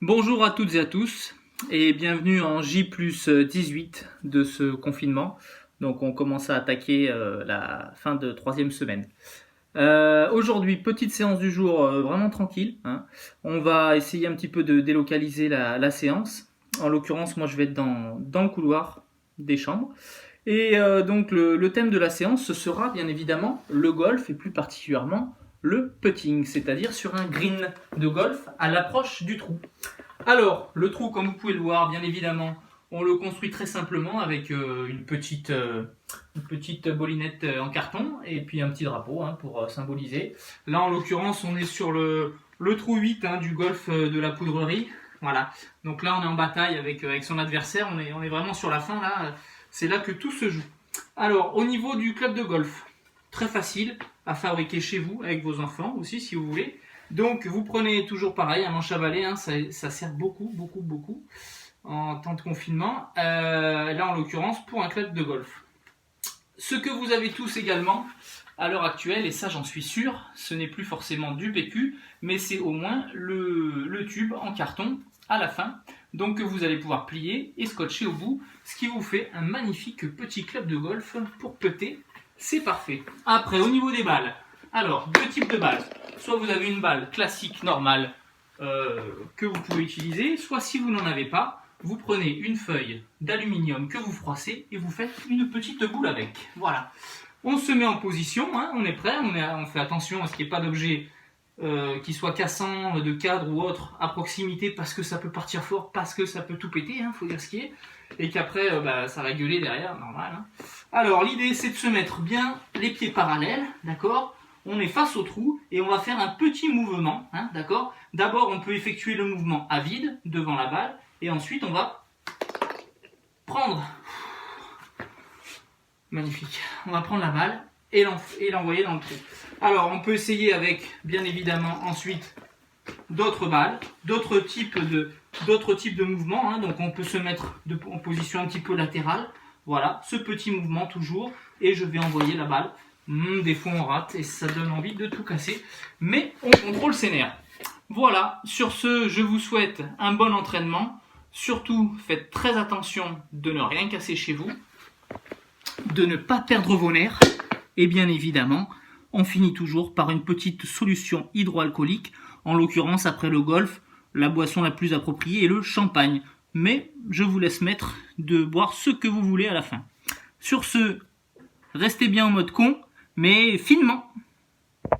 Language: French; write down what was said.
Bonjour à toutes et à tous et bienvenue en J+18 de ce confinement. Donc on commence à attaquer la fin de troisième semaine. Aujourd'hui, petite séance du jour vraiment tranquille, hein. On va essayer un petit peu de délocaliser la séance. En l'occurrence, moi je vais être dans le couloir des chambres. Et donc le thème de la séance, ce sera bien évidemment le golf et plus particulièrement le putting, c'est-à-dire sur un green de golf à l'approche du trou. Alors, le trou, comme vous pouvez le voir, bien évidemment, on le construit très simplement avec une petite bolinette en carton et puis un petit drapeau pour symboliser. Là, en l'occurrence, on est sur le trou 8 du golf de la poudrerie. Voilà. Donc là, on est en bataille avec son adversaire. On est vraiment sur la fin, là. C'est là que tout se joue. Alors, au niveau du club de golf, très facile à fabriquer chez vous, avec vos enfants aussi, si vous voulez. Donc, vous prenez toujours pareil, un manche à balai, ça sert beaucoup en temps de confinement. Là, en l'occurrence, pour un club de golf. Ce que vous avez tous également, à l'heure actuelle, et ça j'en suis sûr, ce n'est plus forcément du PQ, mais c'est au moins le tube en carton à la fin, donc que vous allez pouvoir plier et scotcher au bout, ce qui vous fait un magnifique petit club de golf pour putter. C'est parfait. Après, au niveau des balles, alors, deux types de balles. Soit vous avez une balle classique, normale, que vous pouvez utiliser, soit si vous n'en avez pas, vous prenez une feuille d'aluminium que vous froissez et vous faites une petite boule avec. Voilà. On se met en position, on est prêt, on fait attention à ce qu'il n'y ait pas d'objet qui soit cassant, de cadre ou autre à proximité, parce que ça peut partir fort, parce que ça peut tout péter, faut dire ce qui est, et qu'après ça va gueuler derrière, normal. Alors l'idée c'est de se mettre bien les pieds parallèles, d'accord ? On est face au trou et on va faire un petit mouvement, d'accord ? D'abord on peut effectuer le mouvement à vide devant la balle, et ensuite on va prendre, magnifique, on va prendre la balle et l'envoyer dans le trou. Alors on peut essayer avec, bien évidemment, ensuite d'autres balles, d'autres types de mouvements, donc on peut se mettre en position un petit peu latérale, voilà, ce petit mouvement toujours, et je vais envoyer la balle. Des fois on rate et ça donne envie de tout casser, mais on contrôle ses nerfs. Voilà, sur ce, je vous souhaite un bon entraînement. Surtout, faites très attention de ne rien casser chez vous, de ne pas perdre vos nerfs, et bien évidemment, on finit toujours par une petite solution hydroalcoolique. En l'occurrence, après le golf, la boisson la plus appropriée est le champagne. Mais je vous laisse mettre de boire ce que vous voulez à la fin. Sur ce, restez bien en mode con, mais finement.